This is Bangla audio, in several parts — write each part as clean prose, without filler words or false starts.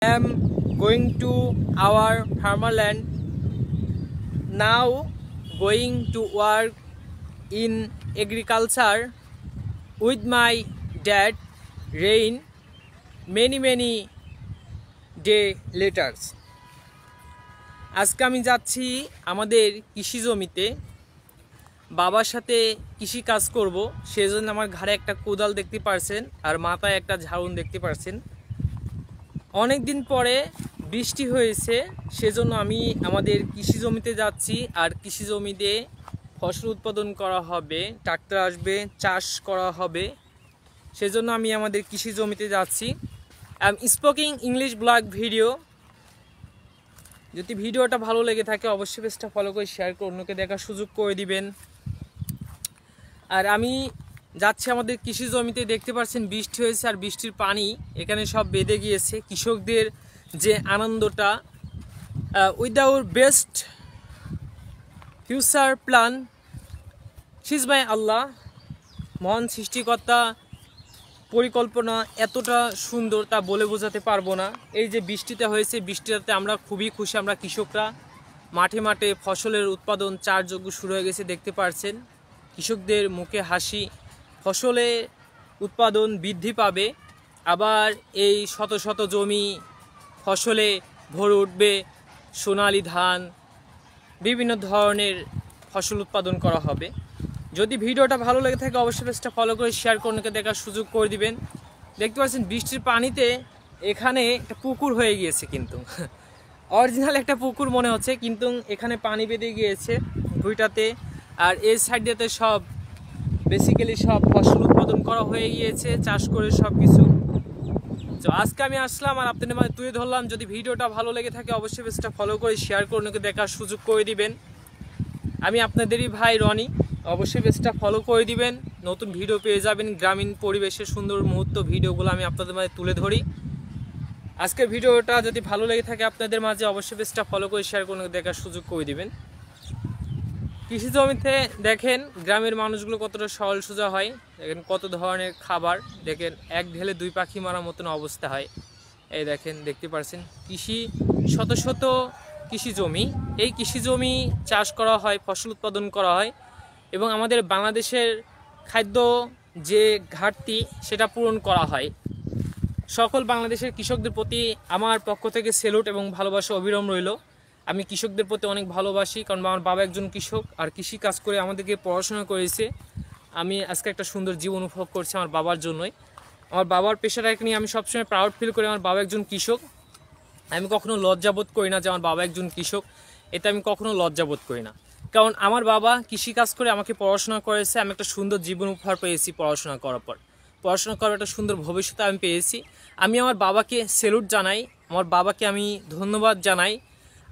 am going to our farmerland now, going to work in agriculture with my dad. Rain many day later. আজকে আমি যাচ্ছি আমাদের কৃষি জমিতে বাবার সাথে কৃষি কাজ করব। সেজন্য আমার ঘাড়ে একটা কোদাল দেখতে পারছেন আর মাথায় একটা ঝাড়ুন দেখতে পারছেন। অনেক দিন পরে বৃষ্টি হয়েছে, সেজন্য আমি আমাদের কৃষি জমিতে যাচ্ছি। আর কৃষি জমিতে ফসল উৎপাদন করা হবে, ট্রাক্টর আসবে, চাষ করা হবে, সেজন্য আমি আমাদের কৃষি জমিতে যাচ্ছি। I am speaking English blog video. যদি ভিডিওটা ভালো লেগে থাকে অবশ্যই পেজটা ফলো করে শেয়ার করে অন্যকে দেখার সুযোগ করে দিবেন। আর আমি যাচ্ছি আমাদের কৃষি জমিতে, দেখতে পাচ্ছেন বৃষ্টি হয়েছে আর বৃষ্টির পানি এখানে সব বেঁধে গিয়েছে। কৃষকদের যে আনন্দটা, with our best future plan sees by Allah, মহান সৃষ্টিকর্তা পরিকল্পনা এতটা সুন্দর তা বলে বোঝাতে পারবো না। এই যে বৃষ্টিটা হয়েছে, বৃষ্টিটাতে আমরা খুবই খুশি। আমরা কৃষকরা মাঠে মাঠে ফসলের উৎপাদন চাষযোগ্য শুরু হয়ে গেছে, দেখতে পাচ্ছেন কৃষকদের মুখে হাসি। ফসলে উৎপাদন বৃদ্ধি পাবে, আবার এই শত শত জমি ফসলে ভরে উঠবে। সোনালী ধান, বিভিন্ন ধরনের ফসল উৎপাদন করা হবে। যদি ভিডিওটা ভালো লেগে থাকে অবশ্যই পেজটা ফলো করে শেয়ার করে অন্যকে দেখার সুযোগ করে দিবেন। দেখতে পাচ্ছেন বৃষ্টির পানিতে এখানে একটা পুকুর হয়ে গিয়েছে, কিন্তু অরিজিনাল একটা পুকুর মনে হচ্ছে, কিন্তু এখানে পানি বেঁধে গিয়েছে ভুঁইটাতে। আর এই সাইডটাতে সব বেসিক্যালি সব ফসল উৎপাদন করা হয়ে গিয়েছে, চাষ করে সব কিছু। তো আজকে আমি আসলাম আর আপনাদের মাঝে তুলে ধরলাম। যদি ভিডিওটা ভালো লেগে থাকে অবশ্যই পেজটা ফলো করে শেয়ার করে অন্যকে দেখার সুযোগ করে দিবেন। আমি আপনাদেরই ভাই রনি, অবশ্যই পেজটা ফলো করে দিবেন। নতুন ভিডিও পেয়ে যাবেন, গ্রামীণ পরিবেশের সুন্দর মুহূর্ত ভিডিওগুলো আমি আপনাদের মাঝে তুলে ধরি। আজকের ভিডিওটা যদি ভালো লেগে থাকে আপনাদের মাঝে অবশ্যই পেজটা ফলো করে শেয়ার করে দেখার সুযোগ করে দিবেন। কৃষি জমিতে দেখেন গ্রামের মানুষগুলো কতটা সরল সোজা হয়, দেখেন কত ধরনের খাবার, দেখেন এক ঢেলে দুই পাখি মারার মতন অবস্থা হয়। এই দেখেন, দেখতে পাচ্ছেন কৃষি, শত শত কৃষি জমি, এই কৃষি জমি চাষ করা হয়, ফসল উৎপাদন করা হয় এবং আমাদের বাংলাদেশের খাদ্য যে ঘাটতি সেটা পূরণ করা হয়। সকল বাংলাদেশের কৃষকদের প্রতি আমার পক্ষ থেকে সেলুট এবং ভালোবাসা অবিরাম রইল। আমি কৃষকদের প্রতি অনেক ভালোবাসি, কারণ আমার বাবা একজন কৃষক আর কৃষি কাজ করে আমাদেরকে পড়াশোনা করেছে। আমি আজকে একটা সুন্দর জীবন উপভোগ করছি আমার বাবার জন্যই। আমার বাবার পেশাটাকে নিয়ে আমি সবসময় প্রাউড ফিল করি। আমার বাবা একজন কৃষক, আমি কখনো লজ্জাবোধ করি না যে আমার বাবা একজন কৃষক, এতে আমি কখনো লজ্জাবোধ করি না। কারণ আমার বাবা কৃষিকাজ করে আমাকে পড়াশোনা করেছে, আমি একটা সুন্দর জীবন উপহার পেয়েছি পড়াশোনা করার পর। পড়াশোনা করার একটা সুন্দর ভবিষ্যৎ আমি পেয়েছি। আমি আমার বাবাকে স্যালুট জানাই, আমার বাবাকে আমি ধন্যবাদ জানাই।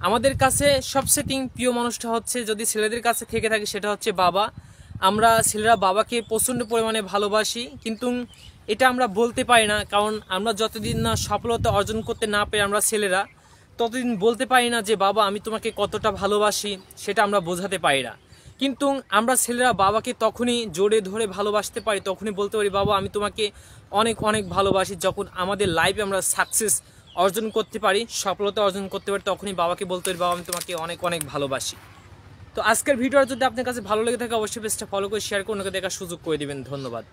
আমাদের কাছে সবচেয়ে প্রিয় মানুষটা হচ্ছে, যদি ছেলেদের কাছে থেকে থাকে সেটা হচ্ছে বাবা। আমরা ছেলেরা বাবাকে প্রচণ্ড পরিমাণে ভালোবাসি, কিন্তু এটা আমরা বলতে পারি না, কারণ আমরা যতদিন না সফলতা অর্জন করতে না পারি আমরা ছেলেরা, ততদিন বলতে পারি না যে বাবা আমি তোমাকে কতটা ভালোবাসি, সেটা আমরা বোঝাতে পারি না। কিন্তু আমরা ছেলেরা বাবাকে তখনই জোরে ধরে ভালোবাসতে পারি, তখনই বলতে পারি বাবা আমি তোমাকে অনেক ভালোবাসি। যখন আমাদের লাইফে আমরা সাকসেস অর্জন করতে পারি, সফলতা অর্জন করতে পারি, তখনই বাবাকে বলতে পারি বাবা আমি তোমাকে অনেক ভালোবাসি। তো আজকের ভিডিওটা যদি আপনার কাছে ভালো লেগে থাকে অবশ্যই পেজটা ফলো করে শেয়ার করে অন্যকে দেখার সুযোগ করে দিবেন। ধন্যবাদ।